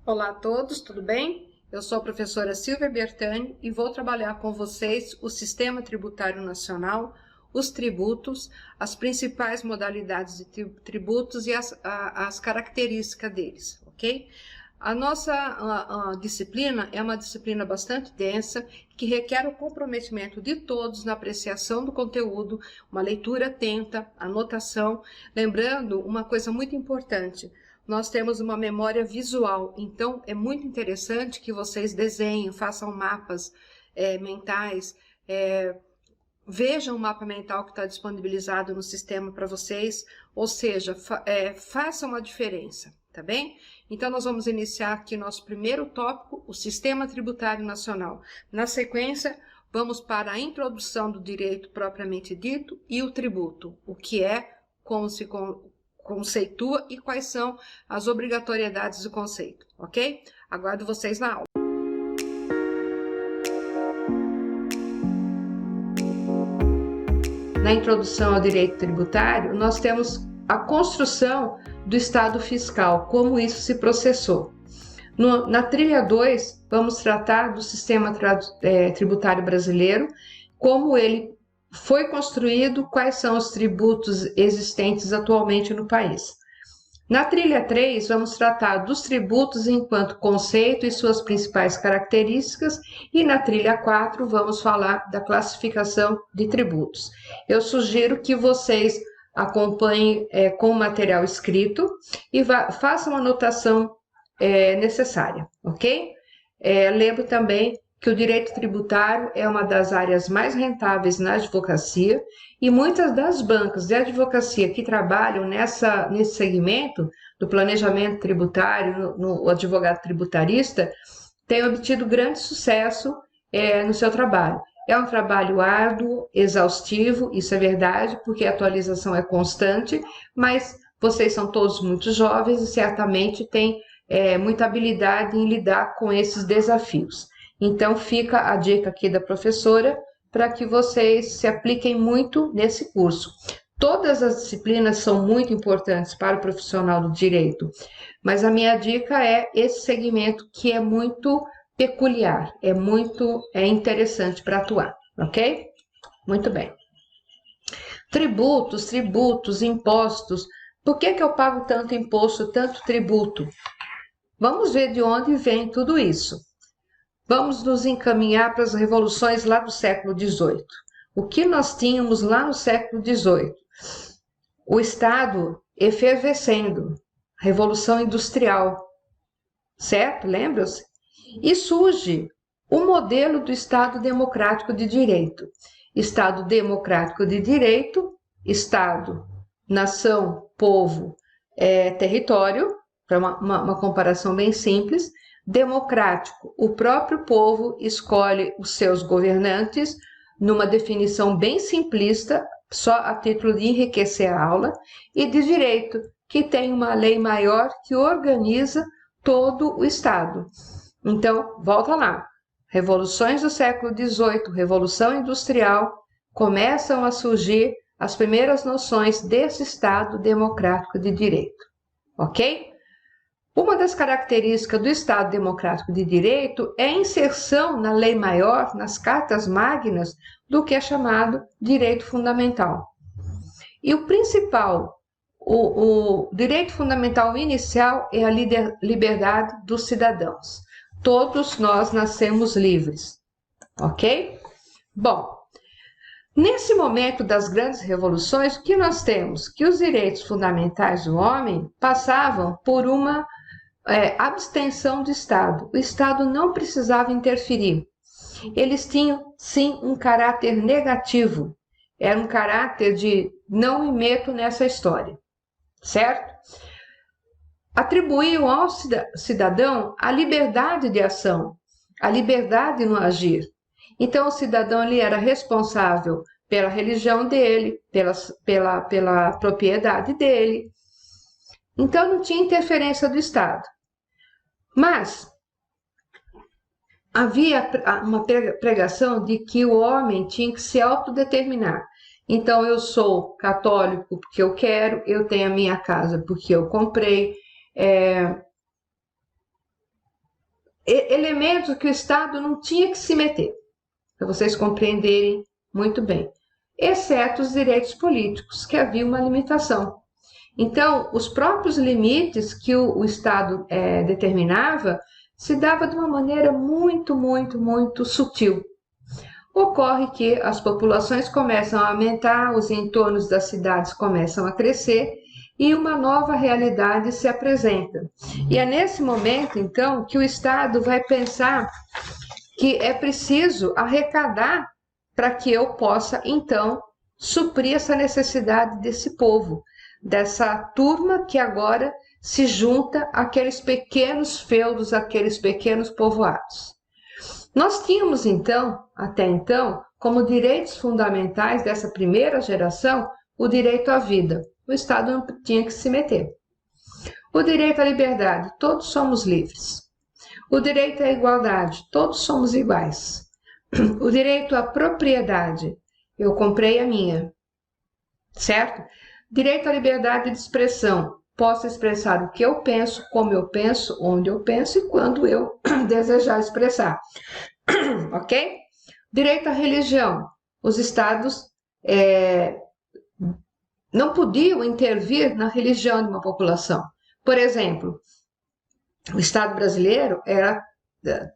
Olá a todos, tudo bem? Eu sou a professora Silvia Bertani e vou trabalhar com vocês o Sistema Tributário Nacional, os tributos, as principais modalidades de tributos e as características deles, ok? A nossa disciplina é uma disciplina bastante densa, que requer o comprometimento de todos na apreciação do conteúdo, uma leitura atenta, anotação. Lembrando uma coisa muito importante: nós temos uma memória visual, então é muito interessante que vocês desenhem, façam mapas mentais, vejam o mapa mental que está disponibilizado no sistema para vocês, ou seja, façam a diferença, tá bem? Então, nós vamos iniciar aqui nosso primeiro tópico, o Sistema Tributário Nacional. Na sequência, vamos para a introdução do direito propriamente dito e o tributo, o que é, como se conceitua e quais são as obrigatoriedades do conceito, ok? Aguardo vocês na aula. Na introdução ao direito tributário, nós temos a construção do Estado fiscal, como isso se processou. Na trilha 2, vamos tratar do sistema tributário brasileiro, como ele foi construído, quais são os tributos existentes atualmente no país. Na trilha 3, vamos tratar dos tributos enquanto conceito e suas principais características, e na trilha 4, vamos falar da classificação de tributos. Eu sugiro que vocês acompanhem com o material escrito e façam a anotação necessária, ok? Lembro também que o direito tributário é uma das áreas mais rentáveis na advocacia e muitas das bancas de advocacia que trabalham nesse segmento do planejamento tributário, no advogado tributarista, têm obtido grande sucesso no seu trabalho. É um trabalho árduo, exaustivo, isso é verdade, porque a atualização é constante, mas vocês são todos muito jovens e certamente têm muita habilidade em lidar com esses desafios. Então, fica a dica aqui da professora para que vocês se apliquem muito nesse curso. Todas as disciplinas são muito importantes para o profissional do direito, mas a minha dica é esse segmento que é muito peculiar, é interessante para atuar, ok? Muito bem. Tributos, impostos. Por que eu pago tanto imposto, tanto tributo? Vamos ver de onde vem tudo isso. Vamos nos encaminhar para as revoluções lá do século XVIII. O que nós tínhamos lá no século XVIII? O Estado efervescendo, Revolução Industrial, certo? Lembram-se? E surge o modelo do Estado Democrático de Direito. Estado Democrático de Direito, Estado, nação, povo, território, para uma comparação bem simples. Democrático, o próprio povo escolhe os seus governantes, numa definição bem simplista, só a título de enriquecer a aula, e de direito, que tem uma lei maior que organiza todo o Estado. Então, volta lá. Revoluções do século XVIII, Revolução Industrial, começam a surgir as primeiras noções desse Estado democrático de direito. Ok? Uma das características do Estado democrático de direito é a inserção na lei maior, nas cartas magnas, do que é chamado direito fundamental. E o principal, o direito fundamental inicial é a liberdade dos cidadãos. Todos nós nascemos livres, ok? Bom, nesse momento das grandes revoluções, o que nós temos? Que os direitos fundamentais do homem passavam por uma abstenção do Estado. O Estado não precisava interferir. Eles tinham, sim, um caráter negativo. Era um caráter de não me meto nessa história, certo? Atribuíam ao cidadão a liberdade de ação, a liberdade no agir. Então, o cidadão ele era responsável pela religião dele, pela propriedade dele. Então, não tinha interferência do Estado. Mas havia uma pregação de que o homem tinha que se autodeterminar. Então, eu sou católico porque eu quero, eu tenho a minha casa porque eu comprei, elementos que o Estado não tinha que se meter, para vocês compreenderem muito bem, exceto os direitos políticos, que havia uma limitação. Então, os próprios limites que o Estado determinava se dava de uma maneira muito sutil. Ocorre que as populações começam a aumentar, os entornos das cidades começam a crescer e uma nova realidade se apresenta. E é nesse momento, então, que o Estado vai pensar que é preciso arrecadar para que eu possa, então, suprir essa necessidade desse povo, dessa turma que agora se junta àqueles pequenos feudos, àqueles pequenos povoados. Nós tínhamos, então, até então, como direitos fundamentais dessa primeira geração, o direito à vida. O Estado não tinha que se meter. O direito à liberdade, todos somos livres. O direito à igualdade, todos somos iguais. O direito à propriedade, eu comprei a minha, certo? Direito à liberdade de expressão, posso expressar o que eu penso, como eu penso, onde eu penso e quando eu desejar expressar. Ok? Direito à religião. Os estados não podiam intervir na religião de uma população. Por exemplo, o Estado brasileiro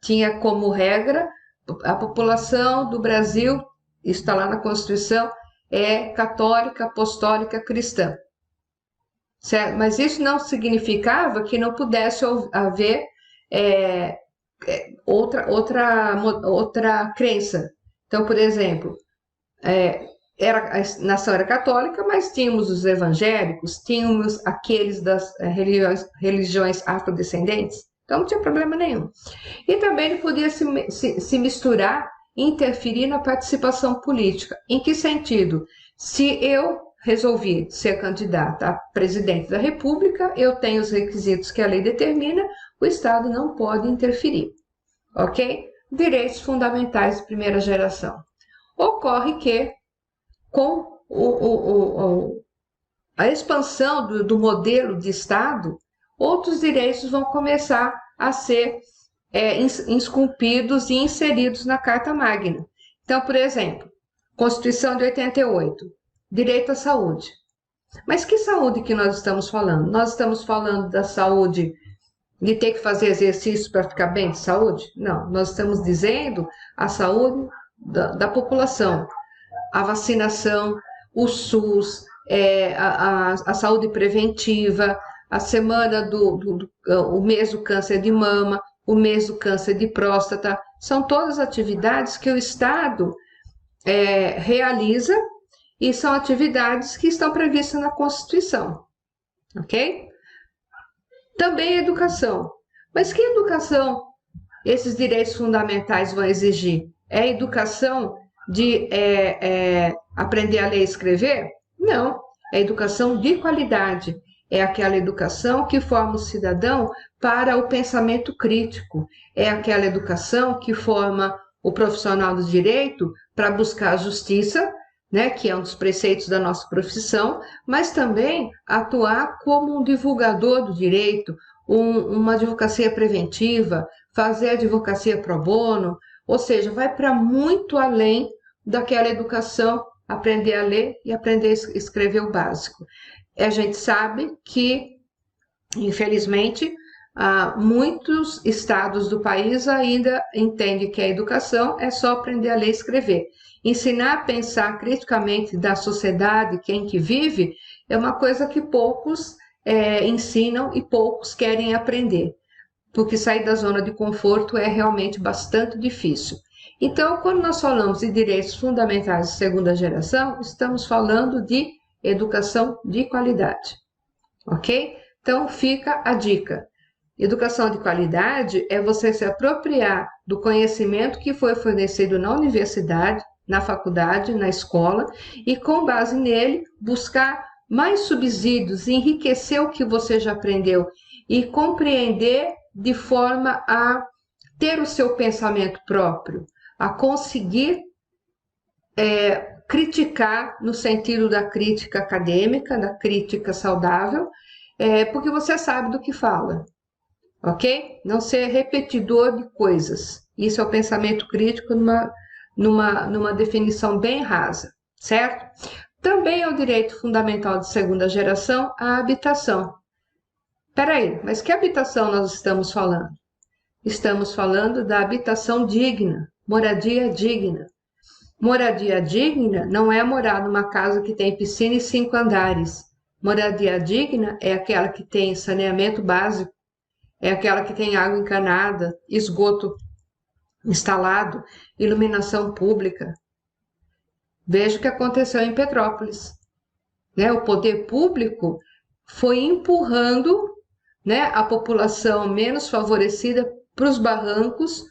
tinha como regra a população do Brasil, isso está lá na Constituição, é católica, apostólica, cristã. Certo? Mas isso não significava que não pudesse haver outra crença. Então, por exemplo, a nação era católica, mas tínhamos os evangélicos, tínhamos aqueles das religiões afrodescendentes, então não tinha problema nenhum. E também ele podia se misturar, interferir na participação política. Em que sentido? Se eu resolvi ser candidata a presidente da República, eu tenho os requisitos que a lei determina, o Estado não pode interferir, ok? Direitos fundamentais de primeira geração. Ocorre que, com a expansão do modelo de Estado, outros direitos vão começar a ser esculpidos e inseridos na Carta Magna. Então, por exemplo, Constituição de 88, direito à saúde. Mas que saúde que nós estamos falando? Nós estamos falando da saúde de ter que fazer exercício para ficar bem de saúde? Não, nós estamos dizendo a saúde da população, a vacinação, o SUS, a saúde preventiva, a semana o mês do câncer de mama, o mês do câncer de próstata, são todas atividades que o Estado realiza e são atividades que estão previstas na Constituição, ok? Também educação. Mas que educação esses direitos fundamentais vão exigir? É a educação de aprender a ler e escrever? Não, é educação de qualidade. É aquela educação que forma o cidadão para o pensamento crítico. É aquela educação que forma o profissional do direito para buscar a justiça, né, que é um dos preceitos da nossa profissão, mas também atuar como um divulgador do direito, uma advocacia preventiva, fazer advocacia pro bono, ou seja, vai para muito além daquela educação, aprender a ler e aprender a escrever o básico. A gente sabe que, infelizmente, muitos estados do país ainda entendem que a educação é só aprender a ler e escrever. Ensinar a pensar criticamente da sociedade, quem que vive, é uma coisa que poucos ensinam e poucos querem aprender, porque sair da zona de conforto é realmente bastante difícil. Então, quando nós falamos de direitos fundamentais de segunda geração, estamos falando de educação de qualidade, ok? Então, fica a dica. Educação de qualidade é você se apropriar do conhecimento que foi fornecido na universidade, na faculdade, na escola, e com base nele, buscar mais subsídios, enriquecer o que você já aprendeu e compreender de forma a ter o seu pensamento próprio, a conseguir criticar no sentido da crítica acadêmica, da crítica saudável, porque você sabe do que fala. ok? Não ser repetidor de coisas. Isso é o pensamento crítico numa definição bem rasa, certo? Também é o direito fundamental de segunda geração a habitação. Peraí, mas que habitação nós estamos falando? Estamos falando da habitação digna, moradia digna. Moradia digna não é morar numa casa que tem piscina e 5 andares. Moradia digna é aquela que tem saneamento básico, é aquela que tem água encanada, esgoto instalado, iluminação pública. Veja o que aconteceu em Petrópolis, né? O poder público foi empurrando, né, a população menos favorecida para os barrancos,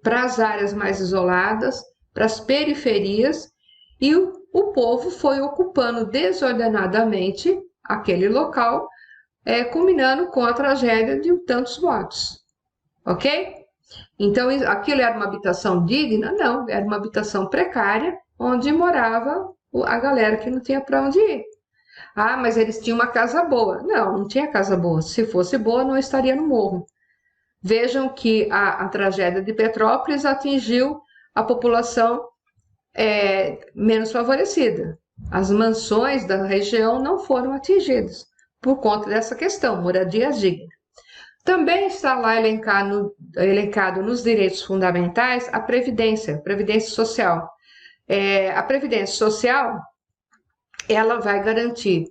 para as áreas mais isoladas, para as periferias, e o povo foi ocupando desordenadamente aquele local, culminando com a tragédia de tantos mortos, ok? Então, aquilo era uma habitação digna? Não, era uma habitação precária, onde morava a galera que não tinha para onde ir. Ah, mas eles tinham uma casa boa. Não, não tinha casa boa. Se fosse boa, não estaria no morro. Vejam que a tragédia de Petrópolis atingiu a população menos favorecida. As mansões da região não foram atingidas por conta dessa questão, moradia digna. Também está lá elencado nos direitos fundamentais a previdência social. A previdência social, ela vai garantir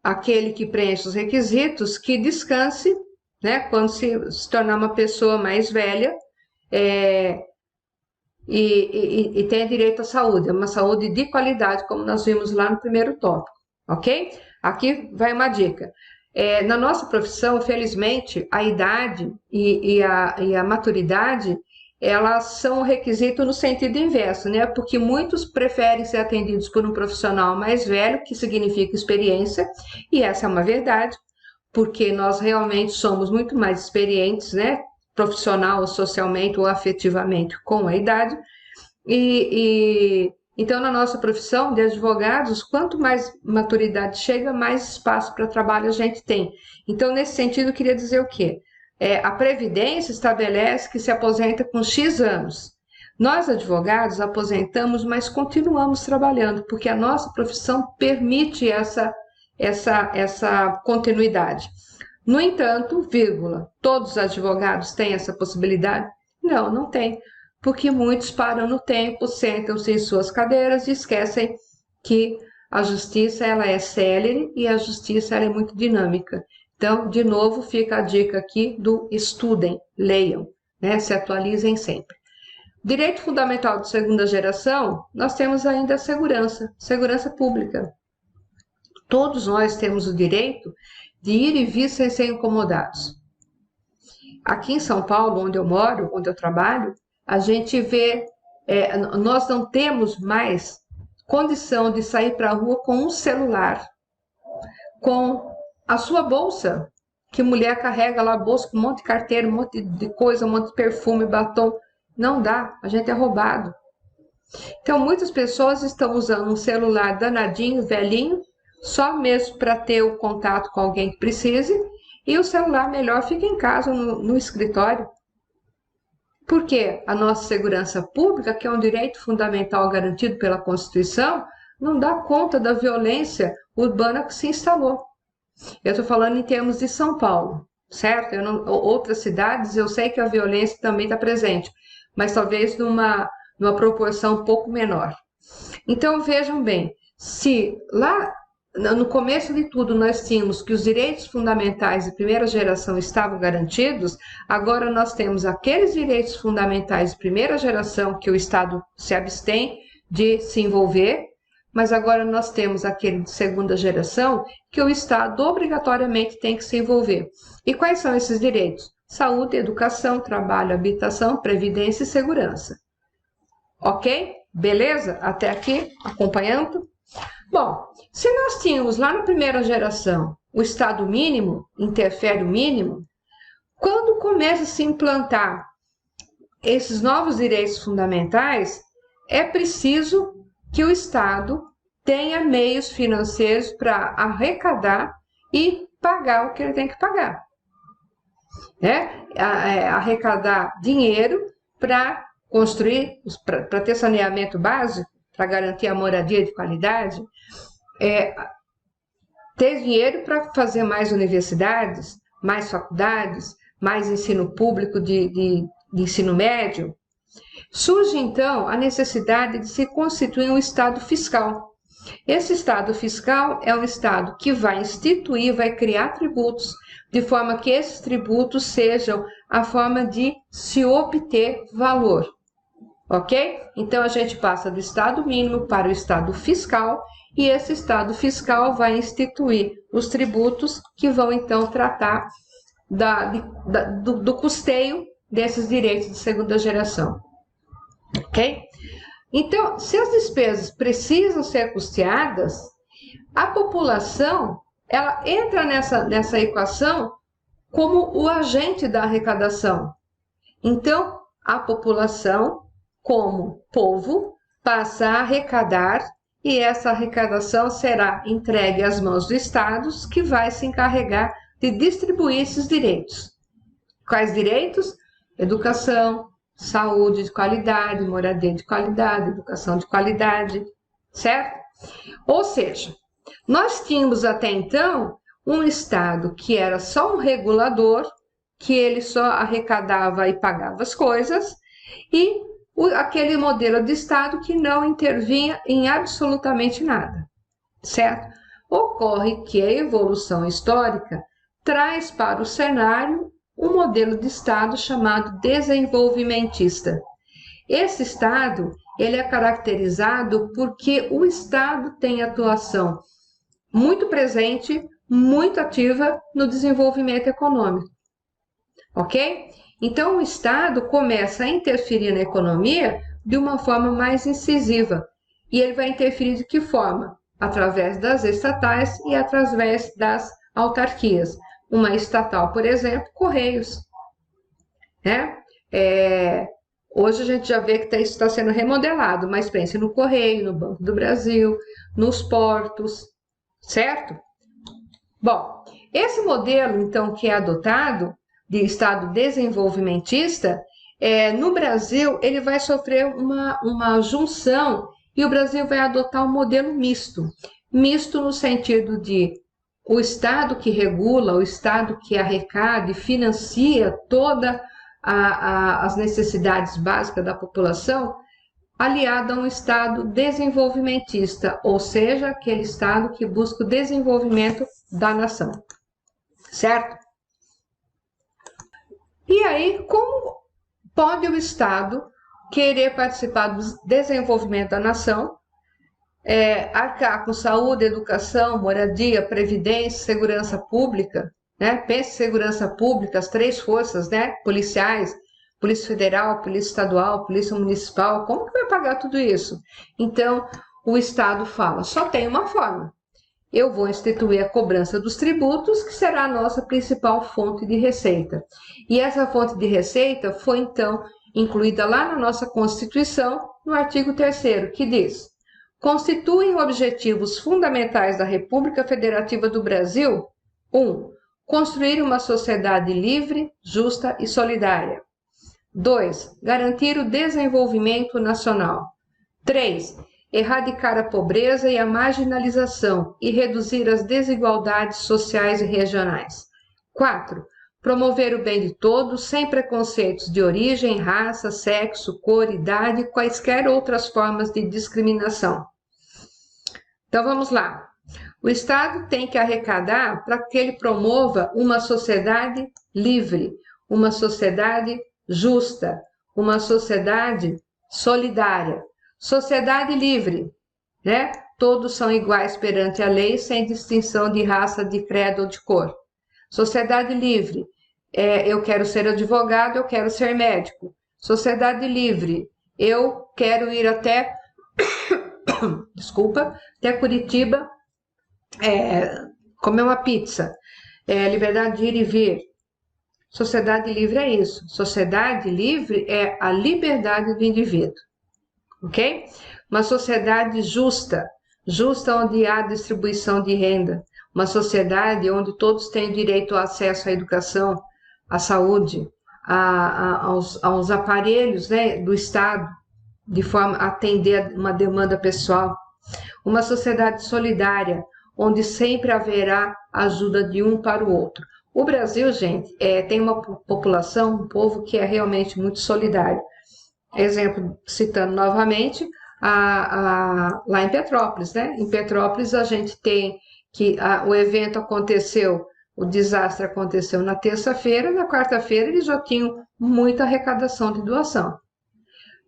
aquele que preenche os requisitos que descanse, né, quando se tornar uma pessoa mais velha, e tenha direito à saúde, uma saúde de qualidade, como nós vimos lá no primeiro tópico, ok? Aqui vai uma dica. Na nossa profissão, felizmente, a idade e a maturidade, elas são um requisito no sentido inverso, né? Porque muitos preferem ser atendidos por um profissional mais velho, que significa experiência, e essa é uma verdade, porque nós realmente somos muito mais experientes, né? Profissional, socialmente ou afetivamente com a idade. Então, na nossa profissão de advogados, quanto mais maturidade chega, mais espaço para trabalho a gente tem. Então, nesse sentido, eu queria dizer o quê? A Previdência estabelece que se aposenta com X anos. Nós, advogados, aposentamos, mas continuamos trabalhando, porque a nossa profissão permite essa continuidade. No entanto, todos os advogados têm essa possibilidade? Não, não tem, porque muitos param no tempo, sentam-se em suas cadeiras e esquecem que a justiça ela é célere e a justiça ela é muito dinâmica. Então, de novo, fica a dica aqui do estudem, leiam, né? Se atualizem sempre. Direito fundamental de segunda geração, nós temos ainda a segurança pública. Todos nós temos o direito de ir e vir sem ser incomodados. Aqui em São Paulo, onde eu moro, onde eu trabalho, a gente vê, nós não temos mais condição de sair para a rua com um celular, com a sua bolsa, que mulher carrega lá a bolsa com um monte de carteira, um monte de coisa, um monte de perfume, batom. Não dá, a gente é roubado. Então, muitas pessoas estão usando um celular danadinho, velhinho, só mesmo para ter o contato com alguém que precise, e o celular melhor fica em casa, no escritório. Porque a nossa segurança pública, que é um direito fundamental garantido pela Constituição, não dá conta da violência urbana que se instalou. Eu estou falando em termos de São Paulo, certo? Outras cidades, eu sei que a violência também está presente, mas talvez numa proporção um pouco menor. Então, vejam bem, se lá no começo de tudo nós tínhamos que os direitos fundamentais de primeira geração estavam garantidos, agora nós temos aqueles direitos fundamentais de primeira geração que o Estado se abstém de se envolver, mas agora nós temos aquele de segunda geração que o Estado obrigatoriamente tem que se envolver. E quais são esses direitos? Saúde, educação, trabalho, habitação, previdência e segurança. Ok? Beleza? Até aqui, acompanhando? Bom, se nós tínhamos lá na primeira geração o Estado mínimo, interfere o mínimo, quando começa a se implantar esses novos direitos fundamentais, é preciso que o Estado tenha meios financeiros para arrecadar e pagar o que ele tem que pagar. né? Arrecadar dinheiro para construir, para ter saneamento básico, para garantir a moradia de qualidade, ter dinheiro para fazer mais universidades, mais faculdades, mais ensino público de ensino médio. Surge, então, a necessidade de se constituir um Estado fiscal. Esse Estado fiscal é um Estado que vai instituir, vai criar tributos, de forma que esses tributos sejam a forma de se obter valor. Ok? Então, a gente passa do Estado mínimo para o Estado fiscal, e esse Estado fiscal vai instituir os tributos que vão, então, tratar do custeio desses direitos de segunda geração. Ok? Então, se as despesas precisam ser custeadas, a população ela entra nessa equação como o agente da arrecadação. Então, a população, como povo, passa a arrecadar e essa arrecadação será entregue às mãos do Estado, que vai se encarregar de distribuir esses direitos. Quais direitos? Educação, saúde de qualidade, moradia de qualidade, educação de qualidade, certo? Ou seja, nós tínhamos até então um Estado que era só um regulador, que ele só arrecadava e pagava as coisas, e aquele modelo de Estado que não intervinha em absolutamente nada, certo? Ocorre que a evolução histórica traz para o cenário um modelo de Estado chamado desenvolvimentista. Esse Estado ele é caracterizado porque o Estado tem atuação muito presente, muito ativa no desenvolvimento econômico, ok? Então, o Estado começa a interferir na economia de uma forma mais incisiva. E ele vai interferir de que forma? Através das estatais e através das autarquias. Uma estatal, por exemplo, Correios, né? Hoje a gente já vê que isso está sendo remodelado, mas pense no Correio, no Banco do Brasil, nos portos, certo? Bom, esse modelo, então, que é adotado de Estado desenvolvimentista, no Brasil, ele vai sofrer uma junção e o Brasil vai adotar um modelo misto. Misto no sentido de o Estado que regula, o Estado que arrecada e financia todas as necessidades básicas da população, aliado a um Estado desenvolvimentista, ou seja, aquele Estado que busca o desenvolvimento da nação, certo? E aí, como pode o Estado querer participar do desenvolvimento da nação, arcar com saúde, educação, moradia, previdência, segurança pública, né? Pense em segurança pública, as três forças, né? Policiais, Polícia Federal, Polícia Estadual, Polícia Municipal, como que vai pagar tudo isso? Então, o Estado fala, só tem uma forma. Eu vou instituir a cobrança dos tributos, que será a nossa principal fonte de receita. E essa fonte de receita foi, então, incluída lá na nossa Constituição, no artigo 3º, que diz: constituem objetivos fundamentais da República Federativa do Brasil: 1. Construir uma sociedade livre, justa e solidária. 2. Garantir o desenvolvimento nacional. 3. Erradicar a pobreza e a marginalização e reduzir as desigualdades sociais e regionais. 4. Promover o bem de todos, sem preconceitos de origem, raça, sexo, cor, idade e quaisquer outras formas de discriminação. Então vamos lá. O Estado tem que arrecadar para que ele promova uma sociedade livre, uma sociedade justa, uma sociedade solidária. Sociedade livre, né? Todos são iguais perante a lei, sem distinção de raça, de credo ou de cor. Sociedade livre, eu quero ser advogado, eu quero ser médico. Sociedade livre, eu quero ir até, até Curitiba, comer uma pizza. Liberdade de ir e vir. Sociedade livre é isso. Sociedade livre é a liberdade do indivíduo. Ok? Uma sociedade justa, onde há distribuição de renda, uma sociedade onde todos têm direito ao acesso à educação, à saúde, aos aparelhos, né, do Estado, de forma a atender uma demanda pessoal. Uma sociedade solidária, onde sempre haverá ajuda de um para o outro. O Brasil, gente, tem uma população, um povo que é realmente muito solidário. Exemplo, citando novamente, lá em Petrópolis, né? Em Petrópolis a gente tem que o evento aconteceu, o desastre aconteceu na terça-feira, na quarta-feira eles já tinham muita arrecadação de doação.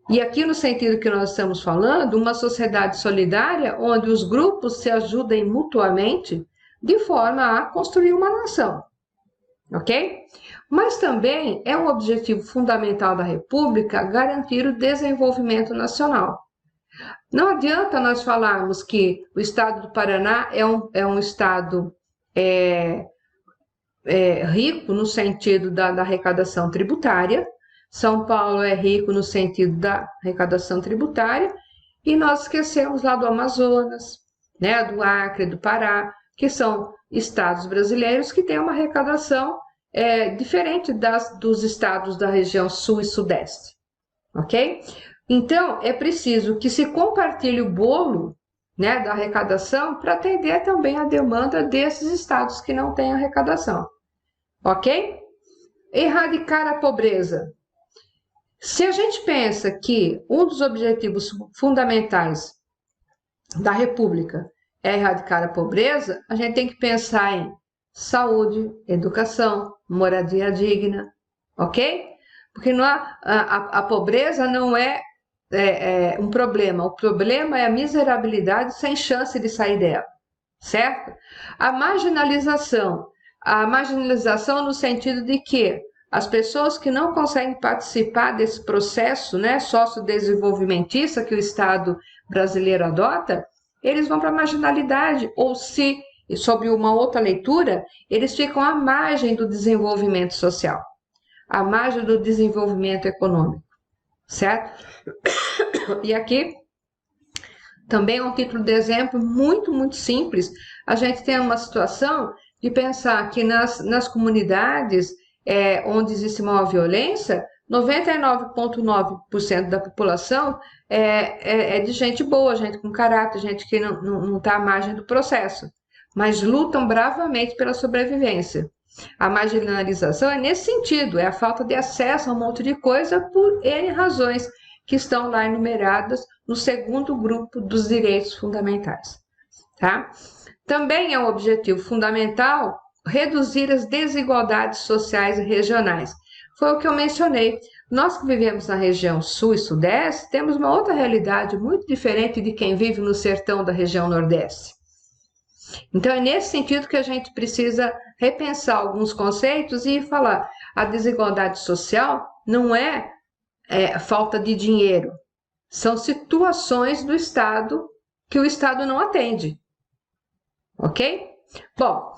E aqui no sentido que nós estamos falando, uma sociedade solidária onde os grupos se ajudem mutuamente de forma a construir uma nação, ok? Mas também é um objetivo fundamental da República garantir o desenvolvimento nacional. Não adianta nós falarmos que o estado do Paraná é um estado rico no sentido da arrecadação tributária, São Paulo é rico no sentido da arrecadação tributária, e nós esquecemos lá do Amazonas, né, do Acre, do Pará, que são estados brasileiros que têm uma arrecadação diferente dos estados da região sul e sudeste, ok? Então, é preciso que se compartilhe o bolo, né, da arrecadação para atender também a demanda desses estados que não têm arrecadação, ok? Erradicar a pobreza. Se a gente pensa que um dos objetivos fundamentais da República é erradicar a pobreza, a gente tem que pensar em saúde, educação, moradia digna, ok? Porque a pobreza não é um problema, o problema é a miserabilidade sem chance de sair dela, certo? A marginalização no sentido de que as pessoas que não conseguem participar desse processo, né, sociodesenvolvimentista que o Estado brasileiro adota, eles vão para a marginalidade, ou se, sob uma outra leitura, eles ficam à margem do desenvolvimento social, à margem do desenvolvimento econômico, certo? E aqui também é um título de exemplo muito, muito simples. A gente tem uma situação de pensar que nas comunidades onde existe maior violência, 99,9% da população é de gente boa, gente com caráter, gente que não está à margem do processo, mas lutam bravamente pela sobrevivência. A marginalização é nesse sentido, é a falta de acesso a um monte de coisa por N razões que estão lá enumeradas no segundo grupo dos direitos fundamentais, tá? Também é um objetivo fundamental reduzir as desigualdades sociais e regionais. Foi o que eu mencionei. Nós que vivemos na região sul e sudeste, temos uma outra realidade muito diferente de quem vive no sertão da região nordeste. Então, é nesse sentido que a gente precisa repensar alguns conceitos e falar: a desigualdade social não é falta de dinheiro, são situações do Estado que o Estado não atende, ok? Bom,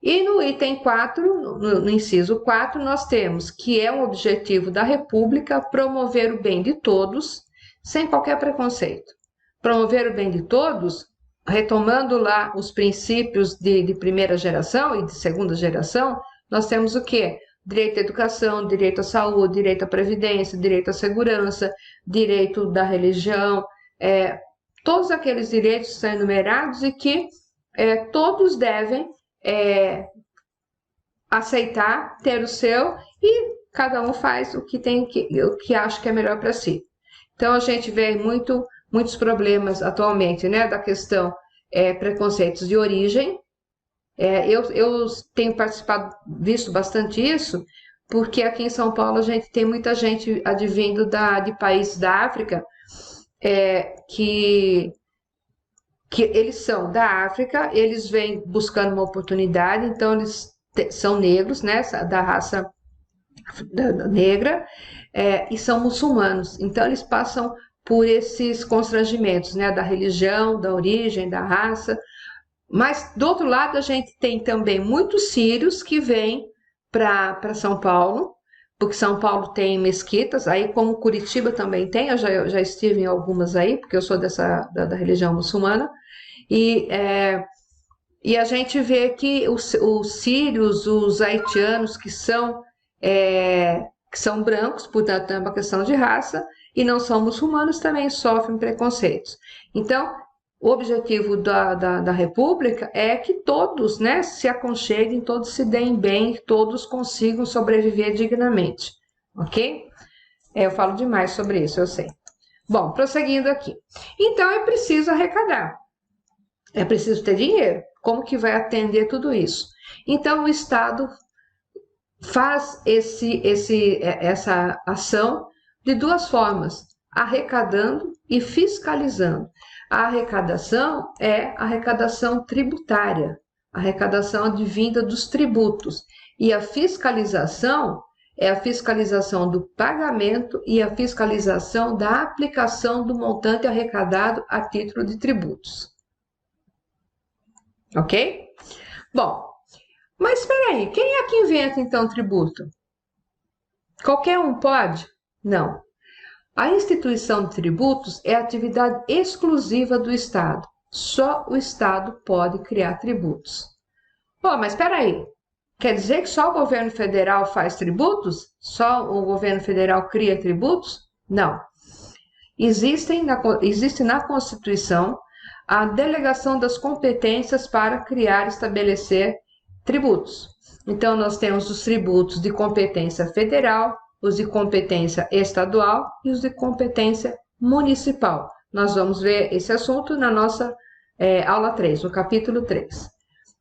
e no item 4, no inciso 4, nós temos que é um objetivo da República promover o bem de todos, sem qualquer preconceito. Promover o bem de todos, retomando lá os princípios de primeira geração e de segunda geração, nós temos o quê? Direito à educação, direito à saúde, direito à previdência, direito à segurança, direito da religião, todos aqueles direitos são enumerados e que todos devem aceitar, ter o seu, e cada um faz o que acha que é melhor para si. Então, a gente vê muitos problemas atualmente, né, da questão preconceitos de origem. Eu tenho visto bastante isso, porque aqui em São Paulo a gente tem muita gente advindo de países da África, que eles são da África, eles vêm buscando uma oportunidade, então eles são negros, né, da raça negra, e são muçulmanos, então eles passam por esses constrangimentos, né, da religião, da origem, da raça. Mas, do outro lado, a gente tem também muitos sírios que vêm para São Paulo, porque São Paulo tem mesquitas, aí como Curitiba também tem, eu já estive em algumas aí, porque eu sou da religião muçulmana, e a gente vê que os sírios, os haitianos, que são que são brancos, portanto é uma questão de raça, e não são muçulmanos, também sofrem preconceitos. Então, o objetivo da República é que todos, né, se aconcheguem, todos se deem bem, todos consigam sobreviver dignamente, ok? Eu falo demais sobre isso, eu sei. Bom, prosseguindo aqui. Então, é preciso arrecadar. É preciso ter dinheiro. Como que vai atender tudo isso? Então, o Estado faz essa ação de duas formas, arrecadando e fiscalizando. A arrecadação é arrecadação tributária, arrecadação advinda dos tributos. E a fiscalização é a fiscalização do pagamento e a fiscalização da aplicação do montante arrecadado a título de tributos. Ok? Bom, mas espera aí, quem é que inventa então tributo? Qualquer um pode? Não. A instituição de tributos é atividade exclusiva do Estado. Só o Estado pode criar tributos. Pô, mas espera aí, quer dizer que só o governo federal faz tributos? Só o governo federal cria tributos? Não. Existe na Constituição a delegação das competências para criar e estabelecer tributos. Então, nós temos os tributos de competência federal, os de competência estadual e os de competência municipal. Nós vamos ver esse assunto na nossa aula 3, no capítulo 3,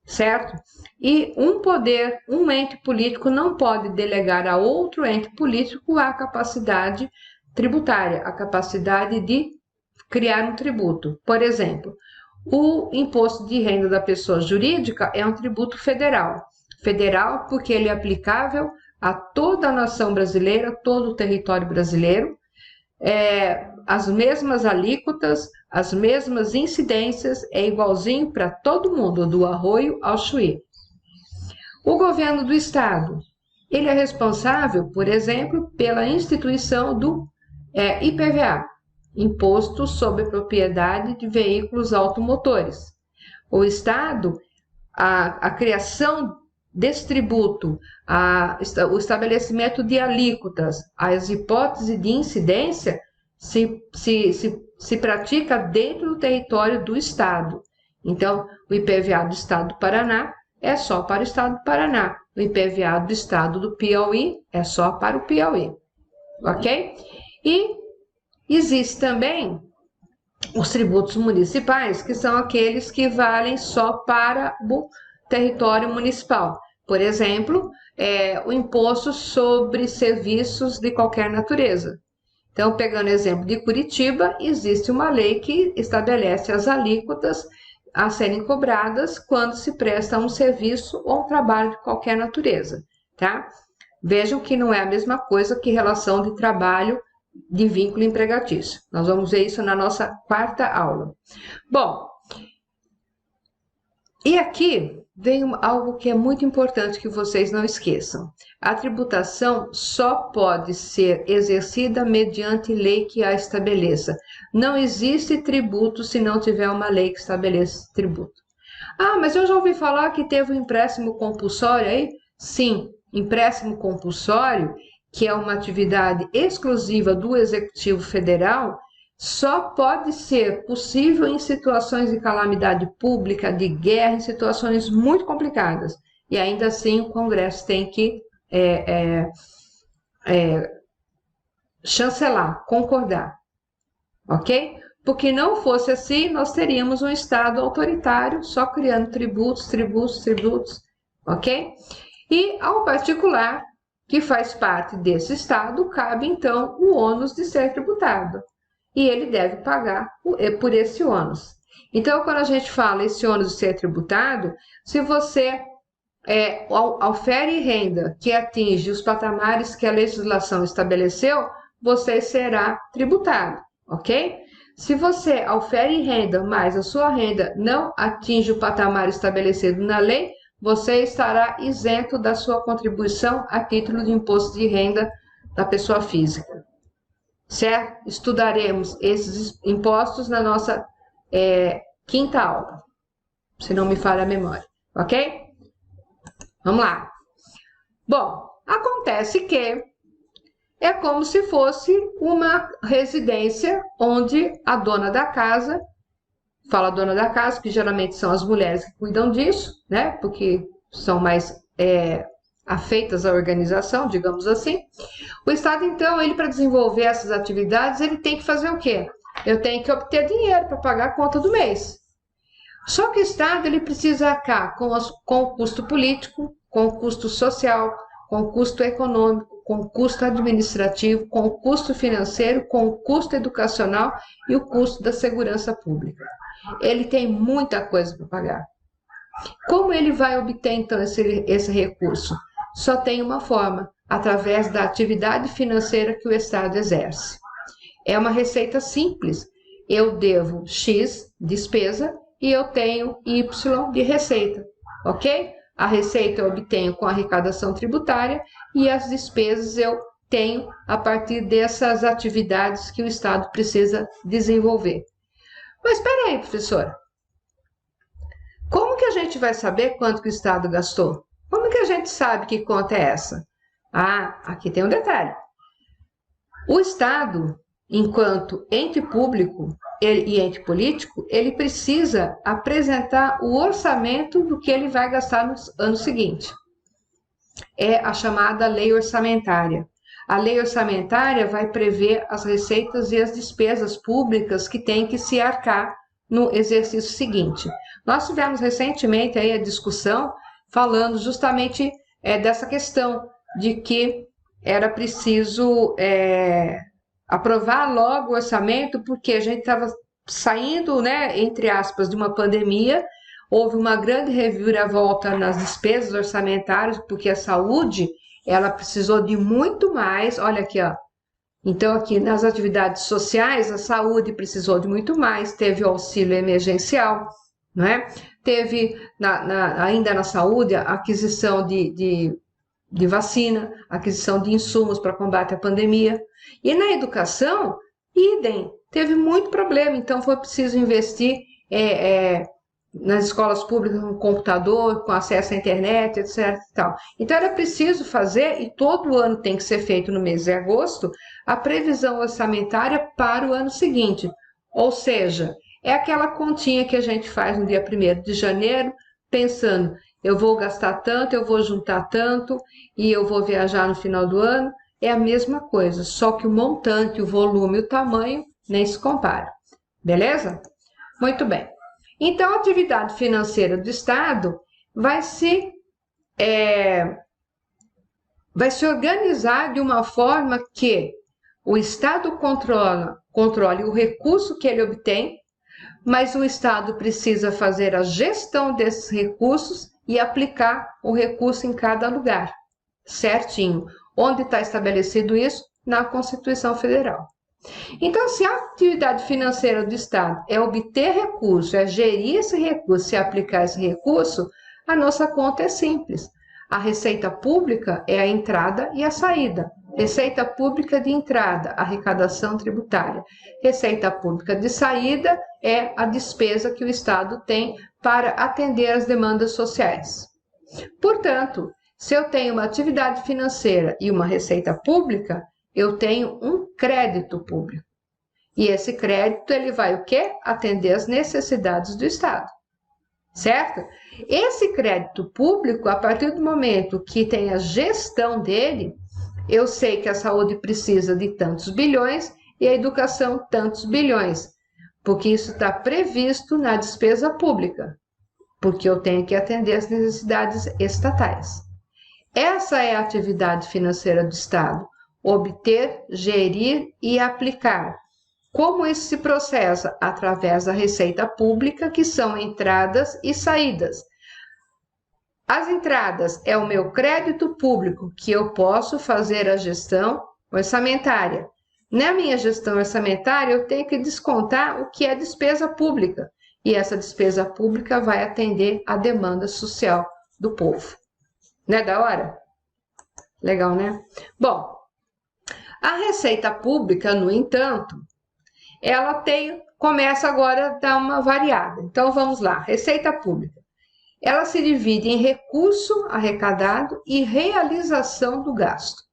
certo? E um ente político não pode delegar a outro ente político a capacidade tributária, a capacidade de criar um tributo. Por exemplo, o imposto de renda da pessoa jurídica é um tributo federal. Federal porque ele é aplicável a toda a nação brasileira, todo o território brasileiro, as mesmas alíquotas, as mesmas incidências, é igualzinho para todo mundo, do Arroio ao Chuí. O governo do estado, ele é responsável, por exemplo, pela instituição do IPVA, Imposto sobre Propriedade de Veículos Automotores. O estado, a criação desse tributo, o estabelecimento de alíquotas, as hipóteses de incidência se pratica dentro do território do Estado. Então, o IPVA do Estado do Paraná é só para o Estado do Paraná. O IPVA do Estado do Piauí é só para o Piauí. Ok? E existe também os tributos municipais, que são aqueles que valem só para o território municipal. Por exemplo, o imposto sobre serviços de qualquer natureza. Então, pegando o exemplo de Curitiba, existe uma lei que estabelece as alíquotas a serem cobradas quando se presta um serviço ou um trabalho de qualquer natureza, tá? Vejam que não é a mesma coisa que relação de trabalho de vínculo empregatício. Nós vamos ver isso na nossa quarta aula. Bom, e aqui vem algo que é muito importante que vocês não esqueçam. A tributação só pode ser exercida mediante lei que a estabeleça. Não existe tributo se não tiver uma lei que estabeleça tributo. Ah, mas eu já ouvi falar que teve um empréstimo compulsório aí? Sim, empréstimo compulsório, que é uma atividade exclusiva do Executivo Federal, só pode ser possível em situações de calamidade pública, de guerra, em situações muito complicadas. E ainda assim o Congresso tem que chancelar, concordar, ok? Porque não fosse assim, nós teríamos um Estado autoritário, só criando tributos, ok? E ao particular, que faz parte desse Estado, cabe então o ônus de ser tributado. E ele deve pagar por esse ônus. Então, quando a gente fala esse ônus de ser tributado, se você aufere renda que atinge os patamares que a legislação estabeleceu, você será tributado, ok? Se você aufere renda, mas a sua renda não atinge o patamar estabelecido na lei, você estará isento da sua contribuição a título de imposto de renda da pessoa física. Certo? Estudaremos esses impostos na nossa quinta aula, se não me falha a memória, ok? Vamos lá. Bom, Acontece que é como se fosse uma residência onde a dona da casa, fala dona da casa, que geralmente são as mulheres que cuidam disso, né? Porque são mais afeitas à organização, digamos assim. O Estado, então, ele para desenvolver essas atividades, ele tem que fazer o quê? Eu tenho que obter dinheiro para pagar a conta do mês. Só que o Estado ele precisa arcar com o custo político, com o custo social, com o custo econômico, com o custo administrativo, com o custo financeiro, com o custo educacional e o custo da segurança pública. Ele tem muita coisa para pagar. Como ele vai obter, então, esse recurso? Só tem uma forma, através da atividade financeira que o Estado exerce. É uma receita simples. Eu devo X despesa e eu tenho Y de receita, ok? A receita eu obtenho com a arrecadação tributária e as despesas eu tenho a partir dessas atividades que o Estado precisa desenvolver. Mas espera aí, professora. Como que a gente vai saber quanto que o Estado gastou? Como que a gente sabe que conta é essa? Ah, aqui tem um detalhe. O Estado, enquanto ente público e ente político, ele precisa apresentar o orçamento do que ele vai gastar no ano seguinte. É a chamada lei orçamentária. A lei orçamentária vai prever as receitas e as despesas públicas que tem que se arcar no exercício seguinte. Nós tivemos recentemente aí a discussão falando justamente dessa questão de que era preciso aprovar logo o orçamento, porque a gente estava saindo, né, entre aspas, de uma pandemia, houve uma grande reviravolta nas despesas orçamentárias, porque a saúde, ela precisou de muito mais, olha aqui, ó. Então, aqui nas atividades sociais, a saúde precisou de muito mais, teve o auxílio emergencial, não é? Teve, ainda na saúde, a aquisição de vacina, aquisição de insumos para combate à pandemia. E na educação, idem, teve muito problema, então foi preciso investir nas escolas públicas com computador, com acesso à internet, etc. E tal. Então era preciso fazer, e todo ano tem que ser feito no mês de agosto, a previsão orçamentária para o ano seguinte. Ou seja, é aquela continha que a gente faz no dia 1º de janeiro, pensando, eu vou gastar tanto, eu vou juntar tanto, e eu vou viajar no final do ano. É a mesma coisa, só que o montante, o volume, o tamanho, nem se compara. Beleza? Muito bem. Então, a atividade financeira do Estado vai se organizar de uma forma que o Estado controle o recurso que ele obtém, mas o Estado precisa fazer a gestão desses recursos e aplicar o recurso em cada lugar, certinho. Onde está estabelecido isso? Na Constituição Federal. Então, se a atividade financeira do Estado é obter recurso, é gerir esse recurso e aplicar esse recurso, a nossa conta é simples. A receita pública é a entrada e a saída. Receita pública de entrada, arrecadação tributária. Receita pública de saída é a despesa que o Estado tem para atender as demandas sociais. Portanto, se eu tenho uma atividade financeira e uma receita pública, eu tenho um crédito público. E esse crédito, ele vai o quê? Atender as necessidades do Estado. Certo? Esse crédito público, a partir do momento que tem a gestão dele, eu sei que a saúde precisa de tantos bilhões e a educação tantos bilhões, porque isso está previsto na despesa pública, porque eu tenho que atender as necessidades estatais. Essa é a atividade financeira do Estado, obter, gerir e aplicar. Como isso se processa? Através da receita pública, que são entradas e saídas. As entradas é o meu crédito público, que eu posso fazer a gestão orçamentária. Na minha gestão orçamentária, eu tenho que descontar o que é despesa pública. E essa despesa pública vai atender a demanda social do povo. Não é da hora? Legal, né? Bom, a receita pública, no entanto, ela começa agora a dar uma variada. Então, vamos lá. Receita pública. ela se divide em recurso arrecadado e realização do gasto.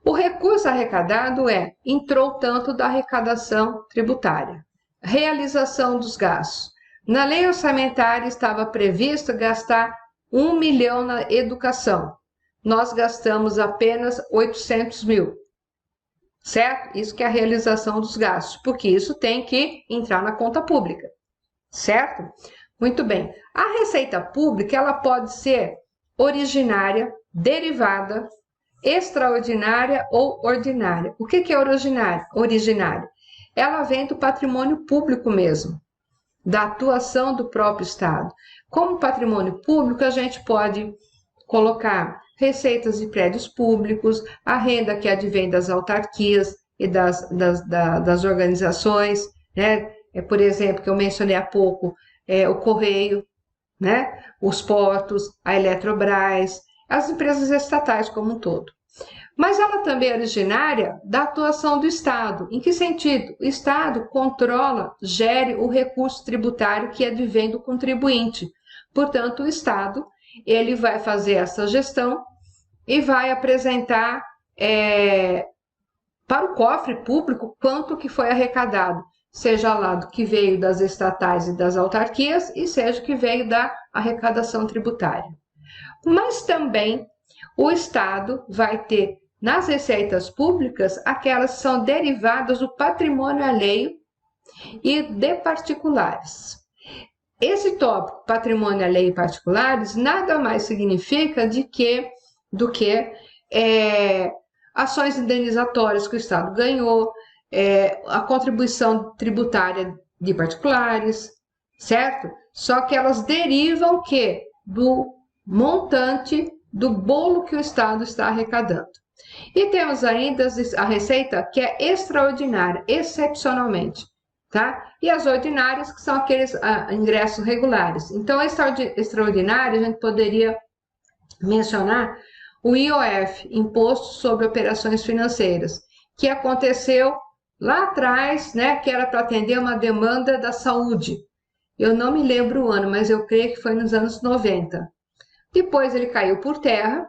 O recurso arrecadado entrou tanto da arrecadação tributária. Realização dos gastos. Na lei orçamentária estava previsto gastar 1 milhão na educação. Nós gastamos apenas 800 mil. Certo? Isso que é a realização dos gastos, porque isso tem que entrar na conta pública. Certo? Muito bem. A receita pública, ela pode ser originária, derivada, extraordinária ou ordinária. O que é originária? Ela vem do patrimônio público mesmo, da atuação do próprio Estado. Como patrimônio público, a gente pode colocar receitas de prédios públicos, a renda que advém das autarquias e das organizações, né? Por exemplo, que eu mencionei há pouco, o Correio, né? Os portos, a Eletrobras, as empresas estatais como um todo. Mas ela também é originária da atuação do Estado. Em que sentido? O Estado controla, gere o recurso tributário que advém do contribuinte. Portanto, o Estado ele vai fazer essa gestão e vai apresentar para o cofre público quanto que foi arrecadado, seja lá do que veio das estatais e das autarquias e seja que veio da arrecadação tributária. Mas também o Estado vai ter nas receitas públicas aquelas que são derivadas do patrimônio alheio e de particulares. Esse tópico, patrimônio alheio e particulares, nada mais significa do que ações indenizatórias que o Estado ganhou, a contribuição tributária de particulares, certo? Só que elas derivam do montante do bolo que o Estado está arrecadando. E temos ainda a receita que é extraordinária, excepcionalmente, tá? E as ordinárias, que são aqueles ingressos regulares. Então, extraordinária, a gente poderia mencionar o IOF, Imposto sobre Operações Financeiras, que aconteceu lá atrás, né, que era para atender uma demanda da saúde. Eu não me lembro o ano, mas eu creio que foi nos anos 90. Depois ele caiu por terra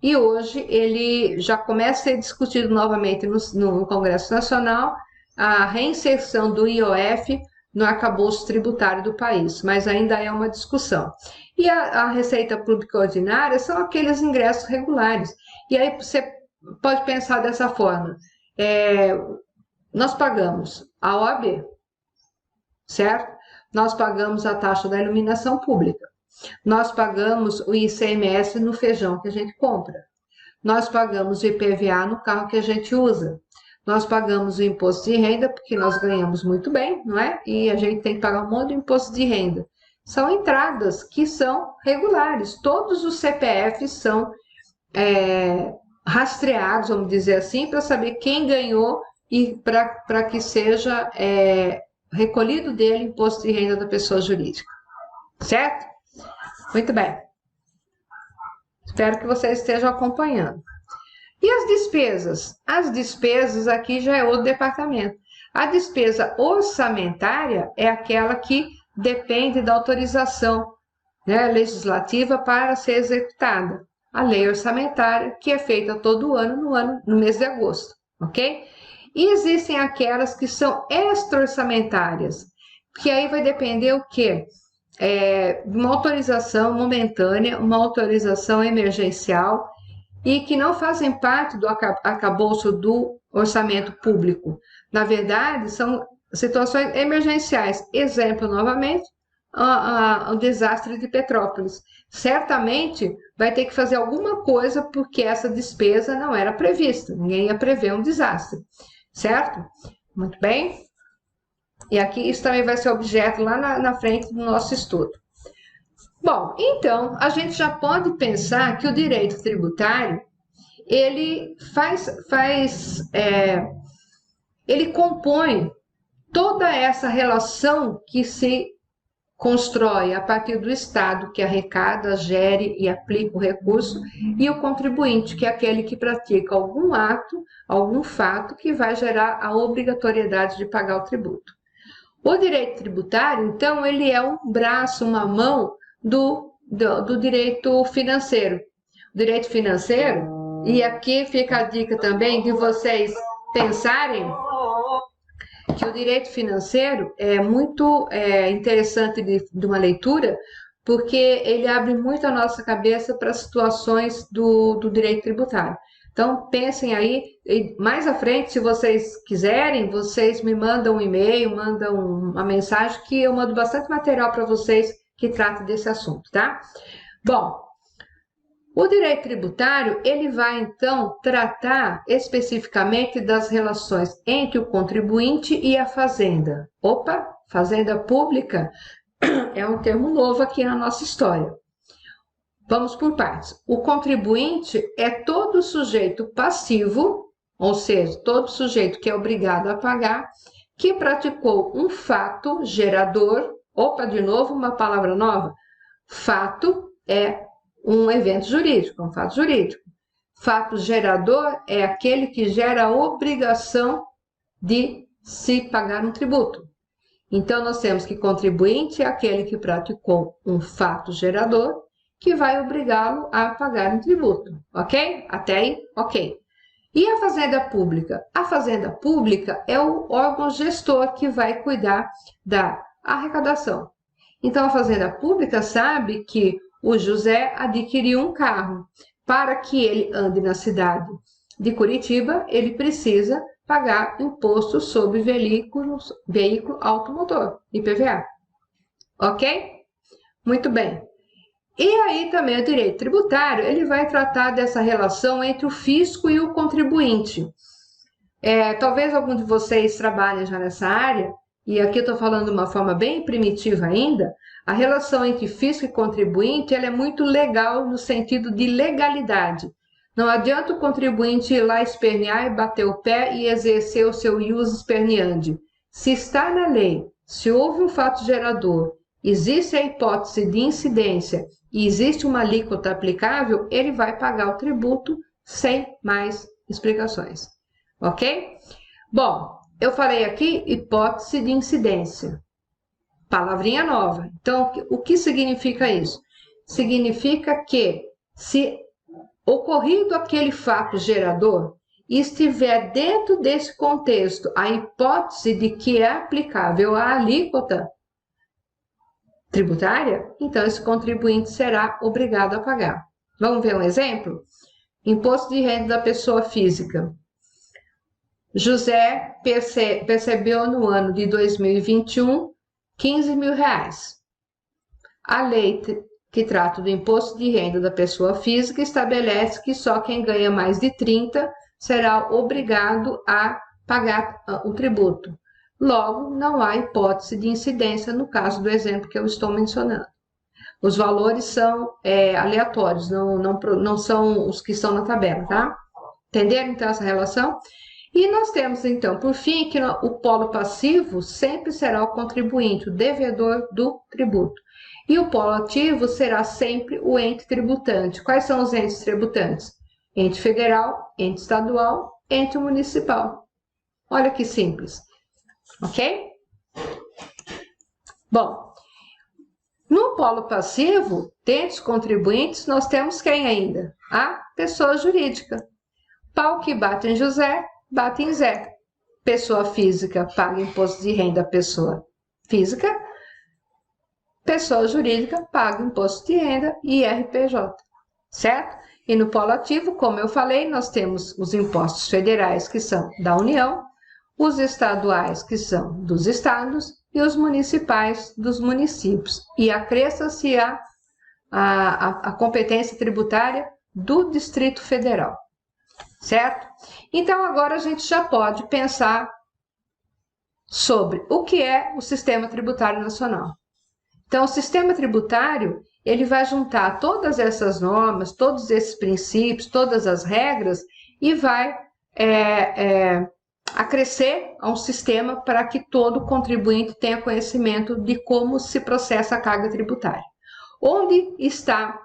e hoje ele já começa a ser discutido novamente no Congresso Nacional a reinserção do IOF no arcabouço tributário do país, mas ainda é uma discussão. E a receita pública ordinária são aqueles ingressos regulares. E aí você pode pensar dessa forma, nós pagamos a OAB, certo? Nós pagamos a taxa da iluminação pública. Nós pagamos o ICMS no feijão que a gente compra. Nós pagamos o IPVA no carro que a gente usa. Nós pagamos o imposto de renda porque nós ganhamos muito bem, não é? E a gente tem que pagar um monte de imposto de renda. São entradas que são regulares. Todos os CPFs são rastreados, vamos dizer assim, para saber quem ganhou e para que seja recolhido dele imposto de renda da pessoa jurídica. Certo? Muito bem. Espero que vocês estejam acompanhando. E as despesas? As despesas aqui já é outro departamento. A despesa orçamentária é aquela que depende da autorização, né, legislativa para ser executada. A lei orçamentária, que é feita todo ano, no mês de agosto, ok? E existem aquelas que são extra-orçamentárias, que aí vai depender o quê? Uma autorização momentânea, uma autorização emergencial e que não fazem parte do arcabouço do orçamento público. Na verdade, são situações emergenciais. Exemplo, novamente, o desastre de Petrópolis. Certamente vai ter que fazer alguma coisa porque essa despesa não era prevista. Ninguém ia prever um desastre, certo? Muito bem. E aqui isso também vai ser objeto lá na frente do nosso estudo. Bom, então, a gente já pode pensar que o direito tributário, ele ele compõe toda essa relação que se constrói a partir do Estado, que arrecada, gere e aplica o recurso, e o contribuinte, que é aquele que pratica algum ato, algum fato que vai gerar a obrigatoriedade de pagar o tributo. O direito tributário, então, ele é um braço, uma mão do direito financeiro. O direito financeiro, e aqui fica a dica também de vocês pensarem que o direito financeiro é muito interessante de uma leitura, porque ele abre muito a nossa cabeça para situações do direito tributário. Então, pensem aí, e mais à frente, se vocês quiserem, vocês me mandam um e-mail, mandam uma mensagem, que eu mando bastante material para vocês que trata desse assunto, tá? Bom, o direito tributário, ele vai, então, tratar especificamente das relações entre o contribuinte e a fazenda. Opa, fazenda pública é um termo novo aqui na nossa história. Vamos por partes. O contribuinte é todo sujeito passivo, ou seja, todo sujeito que é obrigado a pagar, que praticou um fato gerador. Opa, de novo, uma palavra nova. Fato é um evento jurídico, um fato jurídico. Fato gerador é aquele que gera a obrigação de se pagar um tributo. Então, nós temos que contribuinte é aquele que praticou um fato gerador que vai obrigá-lo a pagar um tributo, ok? Até aí, ok. E a fazenda pública? A fazenda pública é o órgão gestor que vai cuidar da arrecadação. Então, a fazenda pública sabe que o José adquiriu um carro. Para que ele ande na cidade de Curitiba, ele precisa pagar imposto sobre veículo automotor, IPVA. Ok? Muito bem. E aí também o direito tributário, ele vai tratar dessa relação entre o fisco e o contribuinte. Talvez algum de vocês trabalhem já nessa área, e aqui eu estou falando de uma forma bem primitiva ainda. A relação entre fisco e contribuinte, ela é muito legal no sentido de legalidade. Não adianta o contribuinte ir lá espernear e bater o pé e exercer o seu ius esperneandi. Se está na lei, se houve um fato gerador, existe a hipótese de incidência e existe uma alíquota aplicável, ele vai pagar o tributo sem mais explicações. Ok? Bom, eu falei aqui hipótese de incidência. Palavrinha nova. Então, o que significa isso? Significa que se ocorrido aquele fato gerador e estiver dentro desse contexto a hipótese de que é aplicável a alíquota tributária, então esse contribuinte será obrigado a pagar. Vamos ver um exemplo? Imposto de renda da pessoa física. José percebeu no ano de 2021 15 mil reais. A lei que trata do imposto de renda da pessoa física estabelece que só quem ganha mais de 30 será obrigado a pagar o tributo. Logo, não há hipótese de incidência no caso do exemplo que eu estou mencionando. Os valores são aleatórios, não são os que estão na tabela, tá? Entenderam então essa relação? E nós temos então, por fim, que o polo passivo sempre será o contribuinte, o devedor do tributo. E o polo ativo será sempre o ente tributante. Quais são os entes tributantes? Ente federal, ente estadual, ente municipal. Olha que simples. Ok? Bom, no polo passivo, dentre os contribuintes, nós temos quem ainda? A pessoa jurídica. Pau que bate em José, bate em Zé. Pessoa física paga imposto de renda à pessoa física. Pessoa jurídica paga imposto de renda e IRPJ. Certo? E no polo ativo, como eu falei, nós temos os impostos federais, que são da União, os estaduais, que são dos estados, e os municipais dos municípios. E acresça-se a competência tributária do Distrito Federal. Certo? Então, agora a gente já pode pensar sobre o que é o Sistema Tributário Nacional. Então, o Sistema Tributário, ele vai juntar todas essas normas, todos esses princípios, todas as regras, e vai acrescer a um sistema para que todo contribuinte tenha conhecimento de como se processa a carga tributária. Onde está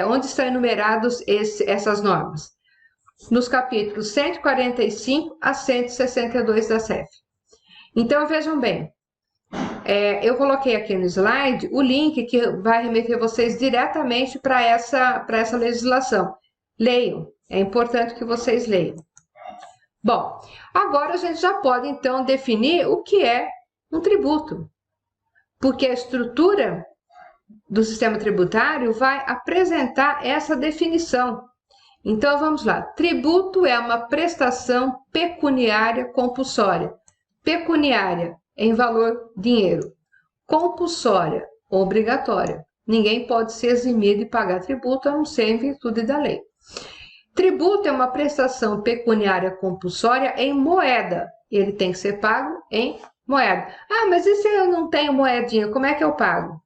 onde estão enumerados essas normas? Nos capítulos 145 a 162 da CEF. Então, vejam bem, Eu coloquei aqui no slide o link que vai remeter vocês diretamente para essa legislação. Leiam, é importante que vocês leiam. Bom, agora a gente já pode então definir o que é um tributo, porque a estrutura do sistema tributário vai apresentar essa definição. Então vamos lá, tributo é uma prestação pecuniária compulsória. Pecuniária em valor dinheiro, compulsória, obrigatória. Ninguém pode se eximir de pagar tributo a não ser em virtude da lei. Tributo é uma prestação pecuniária compulsória em moeda. Ele tem que ser pago em moeda. Ah, mas e se eu não tenho moedinha, como é que eu pago?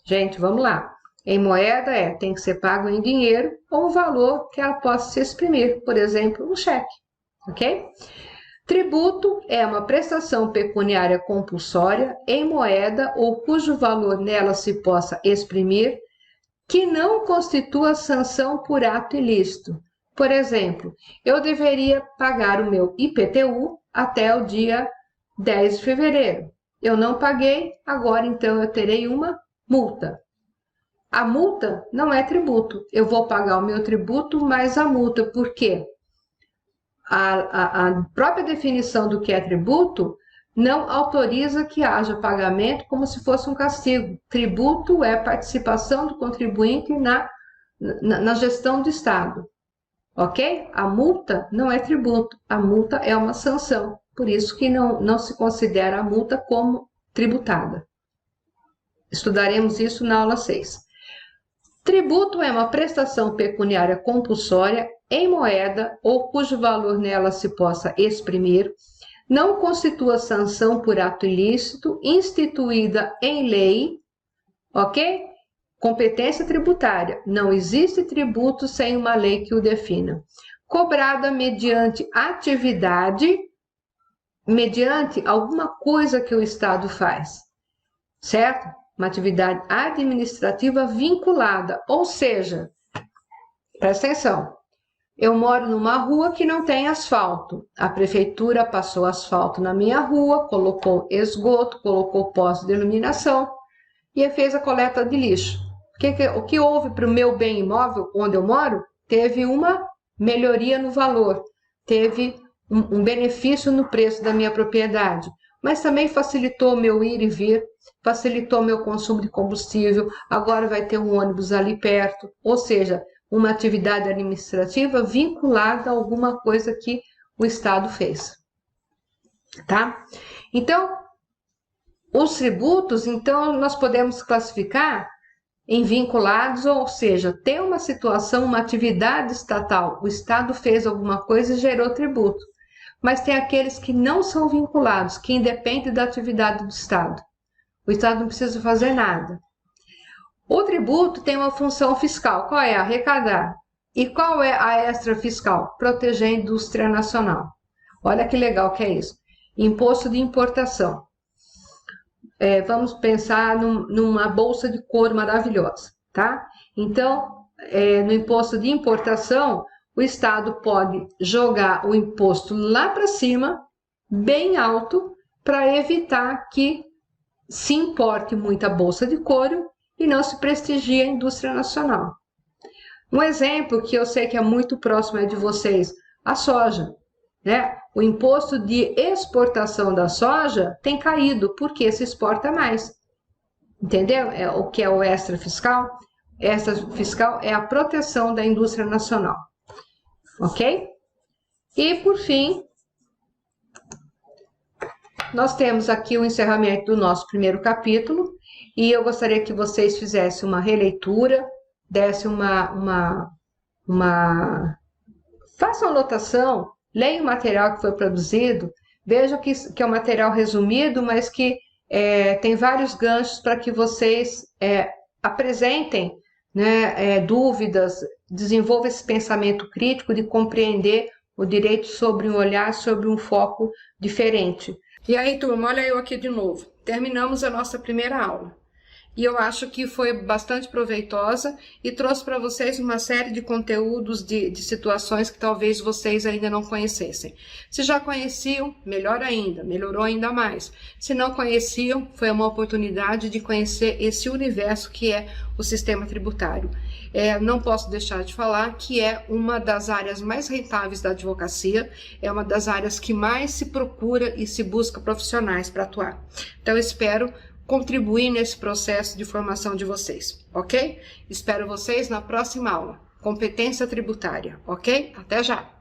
Gente, vamos lá. Em moeda tem que ser pago em dinheiro ou um valor que ela possa se exprimir, por exemplo, um cheque, ok? Tributo é uma prestação pecuniária compulsória em moeda ou cujo valor nela se possa exprimir, que não constitua sanção por ato ilícito. Por exemplo, eu deveria pagar o meu IPTU até o dia 10 de fevereiro. Eu não paguei, agora então eu terei uma multa. A multa não é tributo. Eu vou pagar o meu tributo mais a multa. Por quê? A própria definição do que é tributo não autoriza que haja pagamento como se fosse um castigo. Tributo é participação do contribuinte na gestão do Estado, ok? A multa não é tributo, a multa é uma sanção, por isso que não se considera a multa como tributada. Estudaremos isso na aula 6. Tributo é uma prestação pecuniária compulsória em moeda ou cujo valor nela se possa exprimir, não constitua sanção por ato ilícito, instituída em lei, ok? Competência tributária. Não existe tributo sem uma lei que o defina. Cobrada mediante atividade, mediante alguma coisa que o Estado faz, certo? Uma atividade administrativa vinculada, ou seja, presta atenção, eu moro numa rua que não tem asfalto. A prefeitura passou asfalto na minha rua, colocou esgoto, colocou poste de iluminação e fez a coleta de lixo. O que houve para o meu bem imóvel, onde eu moro, teve uma melhoria no valor, teve um benefício no preço da minha propriedade, mas também facilitou o meu ir e vir, facilitou meu consumo de combustível, agora vai ter um ônibus ali perto, ou seja, uma atividade administrativa vinculada a alguma coisa que o Estado fez, tá? Então, os tributos, então, nós podemos classificar em vinculados, ou seja, tem uma situação, uma atividade estatal, o Estado fez alguma coisa e gerou tributo, mas tem aqueles que não são vinculados, que independem da atividade do Estado. O Estado não precisa fazer nada. O tributo tem uma função fiscal. Qual é? Arrecadar. E qual é a extra fiscal? Proteger a indústria nacional. Olha que legal que é isso. Imposto de importação. Vamos pensar numa bolsa de couro maravilhosa, tá? Então, no imposto de importação, o Estado pode jogar o imposto lá para cima, bem alto, para evitar que se importe muita bolsa de couro e não se prestigie a indústria nacional. Um exemplo que eu sei que é muito próximo de vocês, a soja, né? O imposto de exportação da soja tem caído porque se exporta mais. Entendeu? O que é o extra fiscal? Extra fiscal é a proteção da indústria nacional. Ok? E por fim, nós temos aqui o encerramento do nosso primeiro capítulo e eu gostaria que vocês fizessem uma releitura, dessem façam anotação, leiam o material que foi produzido, vejam que é um material resumido, mas que tem vários ganchos para que vocês apresentem, né, dúvidas, desenvolvam esse pensamento crítico de compreender o direito sobre um olhar, sobre um foco diferente. E aí, turma, olha eu aqui de novo. Terminamos a nossa primeira aula. e eu acho que foi bastante proveitosa e trouxe para vocês uma série de conteúdos de situações que talvez vocês ainda não conhecessem. Se já conheciam, melhor ainda, melhorou ainda mais. Se não conheciam, foi uma oportunidade de conhecer esse universo que é o sistema tributário. Não posso deixar de falar que é uma das áreas mais rentáveis da advocacia, é uma das áreas que mais se procura e se busca profissionais para atuar. Então, espero contribuir nesse processo de formação de vocês, ok? Espero vocês na próxima aula. Competência tributária, ok? Até já!